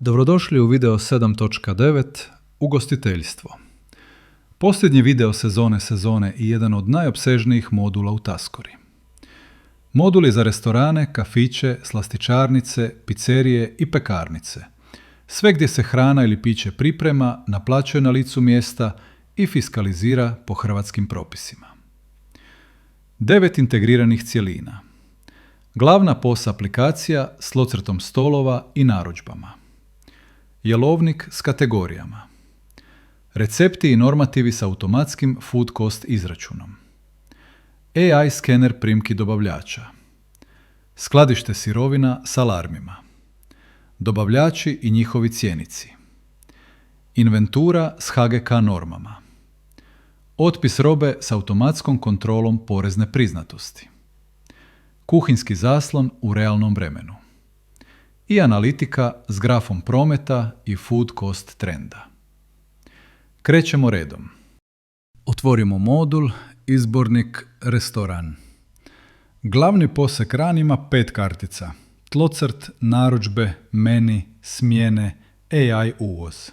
Dobrodošli u video 7.9 Ugostiteljstvo. Posljednji video sezone i jedan od najopsežnijih modula u Taskori. Moduli za restorane, kafiće, slastičarnice, pizzerije i pekarnice. Sve gdje se hrana ili piće priprema, naplaćuje na licu mjesta i fiskalizira po hrvatskim propisima. 9 integriranih cjelina. Glavna POS aplikacija s locrtom stolova i narudžbama. Jelovnik s kategorijama. Recepti i normativi s automatskim food cost izračunom. AI skener primki dobavljača. Skladište sirovina s alarmima. Dobavljači i njihovi cjenici. Inventura s HGK normama. Otpis robe s automatskom kontrolom porezne priznatosti. Kuhinjski zaslon u realnom vremenu. I analitika s grafom prometa i food cost trenda. Krećemo redom. Otvorimo modul, izbornik restoran. Glavni POS ekran ima 5 kartica. Tlocrt, narudžbe, meni, smjene, AI uvoz.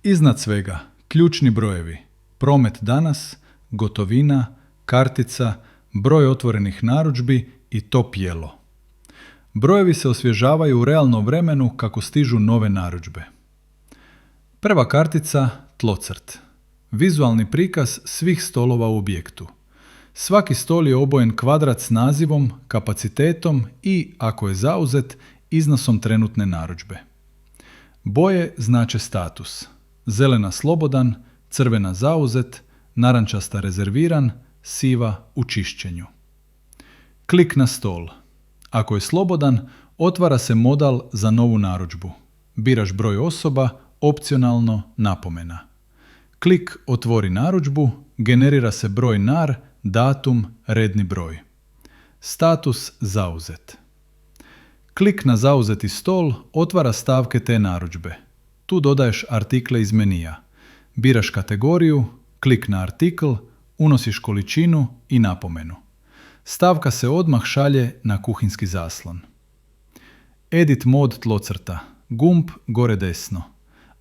Iznad svega, ključni brojevi. Promet danas, gotovina, kartica, broj otvorenih narudžbi i top jelo. Brojevi se osvježavaju u realnom vremenu kako stižu nove narudžbe. Prva kartica, tlocrt. Vizualni prikaz svih stolova u objektu. Svaki stol je obojen kvadrat s nazivom, kapacitetom i, ako je zauzet, iznosom trenutne narudžbe. Boje znače status. Zelena slobodan, crvena zauzet, narančasta rezerviran, siva u čišćenju. Klik na stol. Ako je slobodan, otvara se modal za novu narudžbu. Biraš broj osoba, opcionalno napomena. Klik otvori narudžbu, generira se broj nar, datum, redni broj. Status zauzet. Klik na zauzeti stol otvara stavke te narudžbe. Tu dodaješ artikle iz menija. Biraš kategoriju, klik na artikl, unosiš količinu i napomenu. Stavka se odmah šalje na kuhinjski zaslon. Edit mod tlocrta. Gumb gore desno.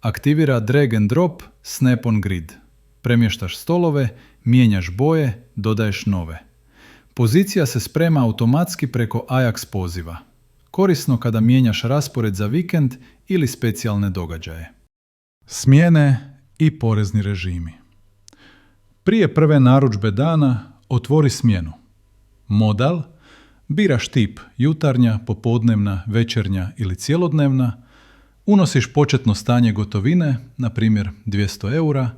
Aktivira drag and drop, snap on grid. Premještaš stolove, mijenjaš boje, dodaješ nove. Pozicija se sprema automatski preko Ajax poziva. Korisno kada mijenjaš raspored za vikend ili specijalne događaje. Smjene i porezni režimi. Prije prve narudžbe dana otvori smjenu. Modal, biraš tip jutarnja, popodnevna, večernja ili cjelodnevna, unosiš početno stanje gotovine, na primjer 200 eura,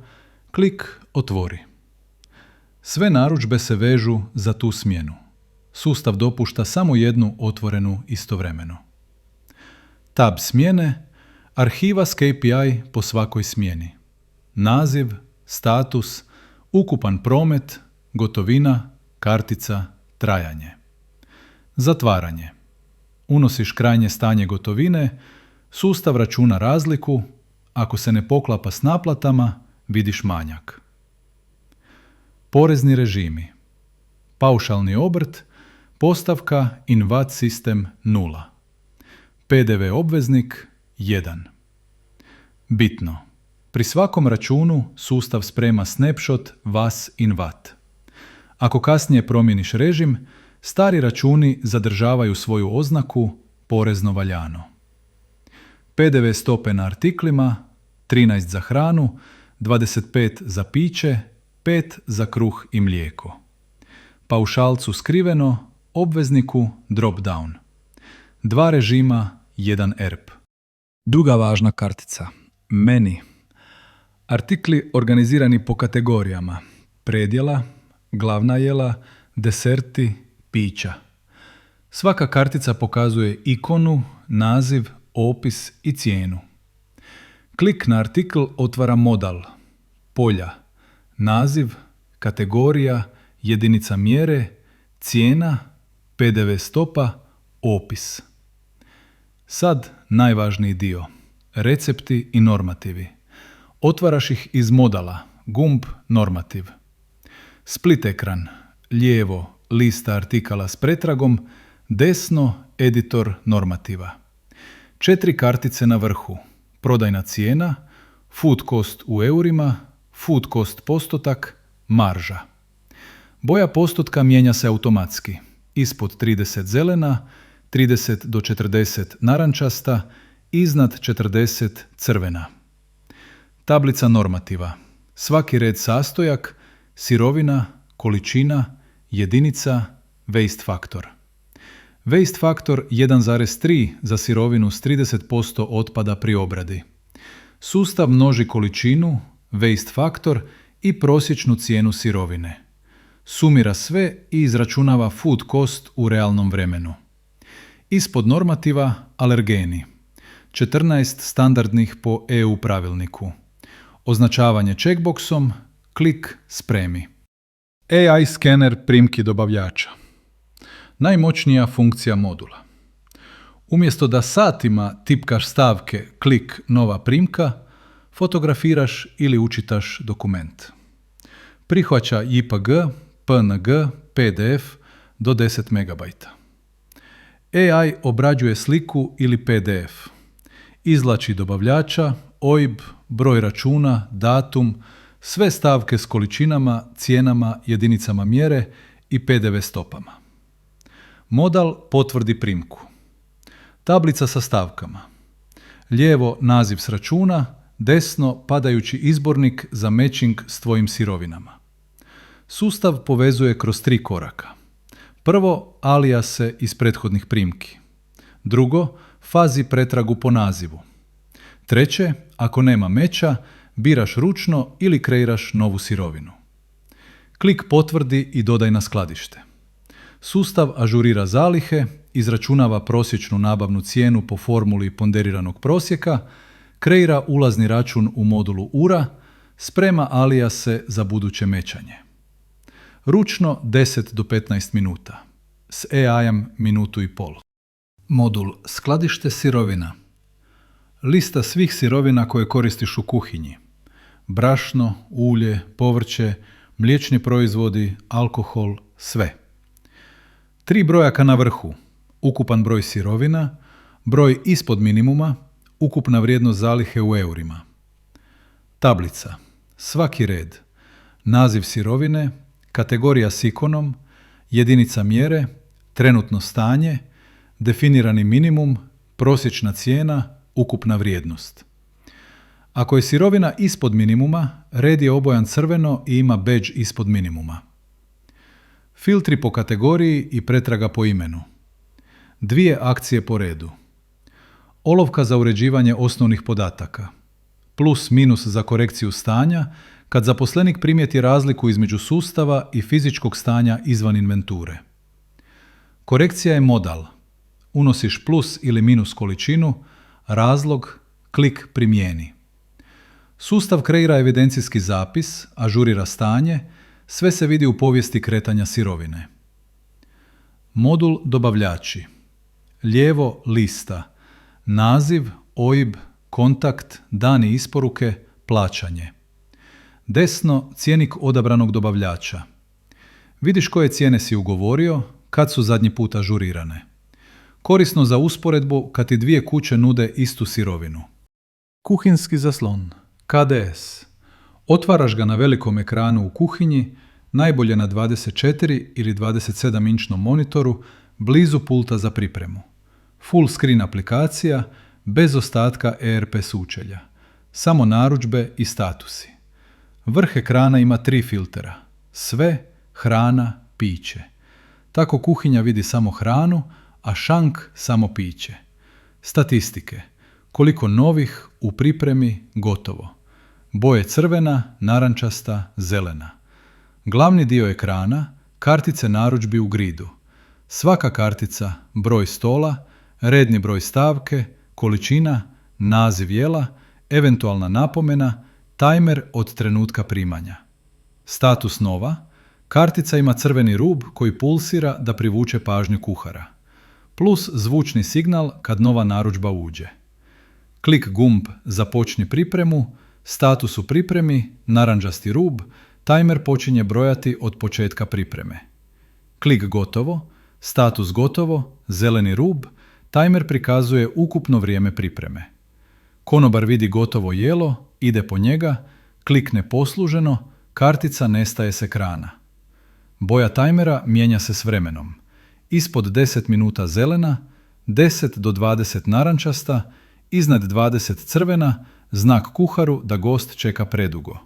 klik otvori. Sve narudžbe se vežu za tu smjenu. Sustav dopušta samo jednu otvorenu istovremeno. Tab smjene, arhiva s KPI po svakoj smjeni. Naziv, status, ukupan promet, gotovina, kartica, trajanje. Zatvaranje. Unosiš krajnje stanje gotovine, sustav računa razliku, ako se ne poklapa s naplatama, vidiš manjak. Porezni režimi. Paušalni obrt, postavka in VAT sistem 0. PDV obveznik 1. Bitno. Pri svakom računu sustav sprema snapshot VAS in VAT. Ako kasnije promijeniš režim, stari računi zadržavaju svoju oznaku porezno valjano. PDV stope na artiklima 13 za hranu, 25 za piće, 5 za kruh i mlijeko. Paušalcu skriveno, obvezniku drop down. 2 režima, 1 ERP. Druga važna kartica. Meni. Artikli organizirani po kategorijama. Predjela, glavna jela, deserti, pića. Svaka kartica pokazuje ikonu, naziv, opis i cijenu. Klik na artikl otvara modal, polja, naziv, kategorija, jedinica mjere, cijena, PDV stopa, opis. Sad najvažniji dio. Recepti i normativi. Otvaraš ih iz modala, gumb normativ. Split ekran, lijevo lista artikala s pretragom, desno editor normativa. 4 kartice na vrhu, prodajna cijena, food cost u eurima, food cost postotak, marža. Boja postotka mijenja se automatski. Ispod 30 zelena, 30 do 40 narančasta, iznad 40 crvena. Tablica normativa. Svaki red sastojak, sirovina, količina, jedinica, waste faktor. Waste faktor 1,3 za sirovinu s 30% otpada pri obradi. Sustav množi količinu, waste faktor i prosječnu cijenu sirovine. Sumira sve i izračunava food cost u realnom vremenu. Ispod normativa alergeni. 14 standardnih po EU pravilniku. Označavanje checkboxom, klik, spremi. AI skener primki dobavljača. Najmoćnija funkcija modula. Umjesto da satima tipkaš stavke klik nova primka, fotografiraš ili učitaš dokument. Prihvaća JPG, PNG, PDF do 10 MB. AI obrađuje sliku ili PDF. Izvlači dobavljača, OIB, broj računa, datum, sve stavke s količinama, cijenama, jedinicama mjere i PDV stopama. Modal potvrdi primku. Tablica sa stavkama. Lijevo naziv s računa, desno padajući izbornik za matching s tvojim sirovinama. Sustav povezuje kroz 3 koraka. Prvo, alijase iz prethodnih primki. Drugo, fazi pretragu po nazivu. Treće, ako nema meča, biraš ručno ili kreiraš novu sirovinu. Klik potvrdi i dodaj na skladište. Sustav ažurira zalihe, izračunava prosječnu nabavnu cijenu po formuli ponderiranog prosjeka, kreira ulazni račun u modulu URA, sprema alijase za buduće mečanje. Ručno 10 do 15 minuta. S AI-em minutu i pol. Modul skladište sirovina. Lista svih sirovina koje koristiš u kuhinji. Brašno, ulje, povrće, mliječni proizvodi, alkohol, sve. 3 brojaka na vrhu. Ukupan broj sirovina, broj ispod minimuma, ukupna vrijednost zalihe u eurima. Tablica. Svaki red. Naziv sirovine, kategorija s ikonom, jedinica mjere, trenutno stanje, definirani minimum, prosječna cijena, ukupna vrijednost. Ako je sirovina ispod minimuma, red je obojan crveno i ima badge ispod minimuma. Filtri po kategoriji i pretraga po imenu. 2 akcije po redu. Olovka za uređivanje osnovnih podataka. Plus minus za korekciju stanja kad zaposlenik primijeti razliku između sustava i fizičkog stanja izvan inventure. Korekcija je modal. Unosiš plus ili minus količinu, razlog, klik primijeni. Sustav kreira evidencijski zapis, ažurira stanje, sve se vidi u povijesti kretanja sirovine. Modul dobavljači. Lijevo lista. Naziv, OIB, kontakt, dani isporuke, plaćanje. Desno cjenik odabranog dobavljača. Vidiš koje cijene si ugovorio, kad su zadnji put ažurirane. Korisno za usporedbu kad ti 2 kuće nude istu sirovinu. Kuhinski zaslon. KDS. Otvaraš ga na velikom ekranu u kuhinji, najbolje na 24 ili 27-inčnom monitoru, blizu pulta za pripremu. Full screen aplikacija, bez ostatka ERP sučelja. Samo narudžbe i statusi. Vrh ekrana ima 3 filtera. Sve, hrana, piće. Tako kuhinja vidi samo hranu, a šank samo piće. Statistike. Koliko novih, u pripremi, gotovo. Boje crvena, narančasta, zelena. Glavni dio ekrana, kartice narudžbi u gridu. Svaka kartica, broj stola, redni broj stavke, količina, naziv jela, eventualna napomena, tajmer od trenutka primanja. Status nova. Kartica ima crveni rub koji pulsira da privuče pažnju kuhara. Plus zvučni signal kad nova narudžba uđe. Klik gumb započni pripremu, status u pripremi, narančasti rub, tajmer počinje brojati od početka pripreme. Klik gotovo, status gotovo, zeleni rub, tajmer prikazuje ukupno vrijeme pripreme. Konobar vidi gotovo jelo, ide po njega, klikne posluženo, kartica nestaje s ekrana. Boja tajmera mijenja se s vremenom. Ispod 10 minuta zelena, 10 do 20 narančasta, iznad 20 crvena, znak kuharu da gost čeka predugo.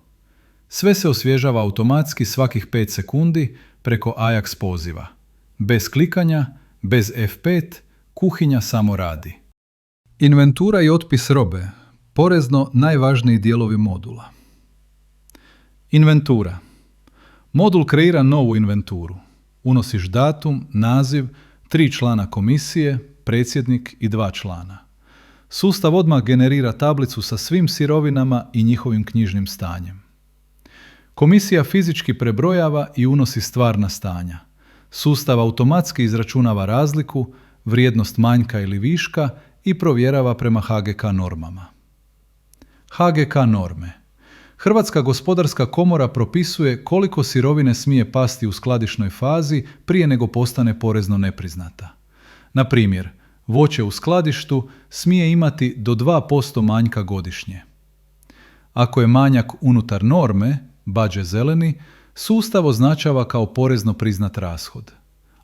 Sve se osvježava automatski svakih 5 sekundi preko Ajax poziva. Bez klikanja, bez F5, kuhinja samo radi. Inventura i otpis robe, porezno najvažniji dijelovi modula. Inventura. Modul kreira novu inventuru. Unosiš datum, naziv, 3 člana komisije, predsjednik i 2 člana. Sustav odmah generira tablicu sa svim sirovinama i njihovim knjižnim stanjem. Komisija fizički prebrojava i unosi stvarna stanja. Sustav automatski izračunava razliku, vrijednost manjka ili viška i provjerava prema HGK normama. HGK norme. Hrvatska gospodarska komora propisuje koliko sirovine smije pasti u skladišnoj fazi prije nego postane porezno nepriznata. Na primjer, voće u skladištu smije imati do 2% manjka godišnje. Ako je manjak unutar norme, badge zeleni, sustav označava kao porezno priznat rashod.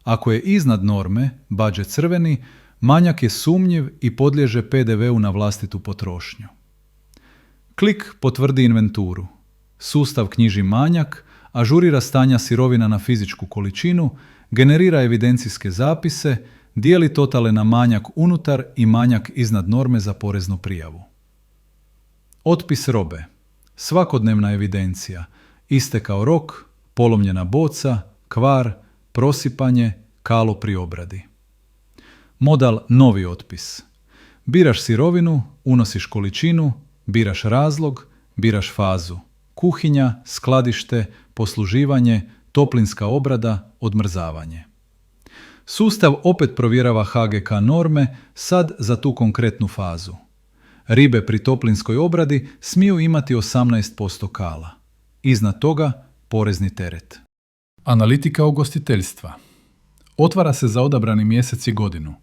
Ako je iznad norme, badge crveni, manjak je sumnjiv i podliježe PDV-u na vlastitu potrošnju. Klik potvrdi inventuru. Sustav knjiži manjak, ažurira stanja sirovina na fizičku količinu, generira evidencijske zapise, dijeli totale na manjak unutar i manjak iznad norme za poreznu prijavu. Otpis robe. Svakodnevna evidencija. Istekao rok, polomljena boca, kvar, prosipanje, kalo pri obradi. Modal novi otpis. Biraš sirovinu, unosiš količinu, biraš razlog, biraš fazu. Kuhinja, skladište, posluživanje, toplinska obrada, odmrzavanje. Sustav opet provjerava HGK norme, sad za tu konkretnu fazu. Ribe pri toplinskoj obradi smiju imati 18% kala. Iznad toga porezni teret. Analitika ugostiteljstva. Otvara se za odabrani mjesec i godinu.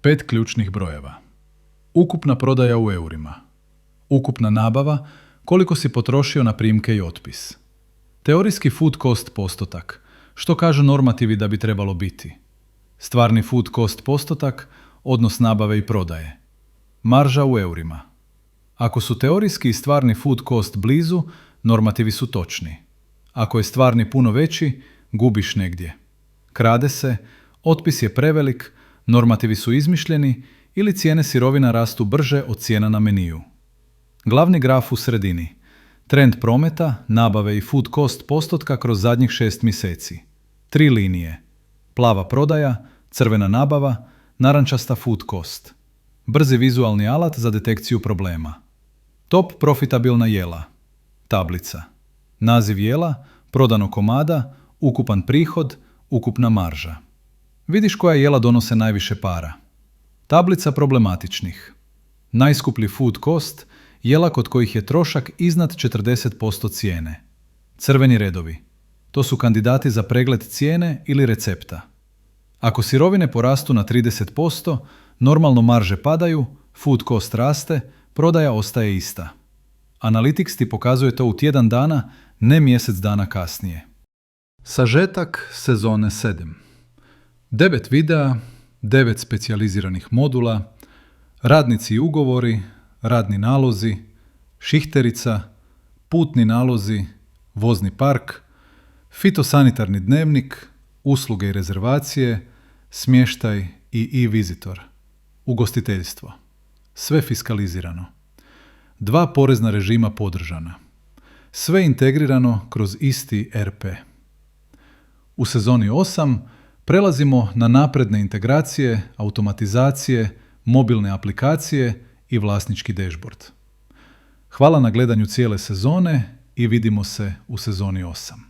5 ključnih brojeva. Ukupna prodaja u eurima. Ukupna nabava, koliko si potrošio na primke i otpis. Teorijski food cost postotak, što kažu normativi da bi trebalo biti. Stvarni food cost postotak, odnos nabave i prodaje. Marža u eurima. Ako su teorijski i stvarni food cost blizu, normativi su točni. Ako je stvarni puno veći, gubiš negdje. Krade se, otpis je prevelik, normativi su izmišljeni ili cijene sirovina rastu brže od cijena na meniju. Glavni graf u sredini. Trend prometa, nabave i food cost postotka kroz zadnjih 6 mjeseci. 3 linije. Plava prodaja, crvena nabava, narančasta food cost. Brzi vizualni alat za detekciju problema. Top profitabilna jela. Tablica. Naziv jela, prodano komada, ukupan prihod, ukupna marža. Vidiš koja jela donose najviše para. Tablica problematičnih. Najskuplji food cost, jela kod kojih je trošak iznad 40% cijene. Crveni redovi. To su kandidati za pregled cijene ili recepta. Ako sirovine porastu na 30%, normalno marže padaju, food cost raste, prodaja ostaje ista. Analytics ti pokazuje to u tjedan dana, ne mjesec dana kasnije. Sažetak sezone 7. 9 videa, 9 specijaliziranih modula, radnici i ugovori, radni nalozi, šihterica, putni nalozi, vozni park, fitosanitarni dnevnik, usluge i rezervacije, smještaj i e-vizitor, ugostiteljstvo. Sve fiskalizirano. 2 porezna režima podržana. Sve integrirano kroz isti RP. U sezoni 8 prelazimo na napredne integracije, automatizacije, mobilne aplikacije i vlasnički dashboard. Hvala na gledanju cijele sezone i vidimo se u sezoni 8.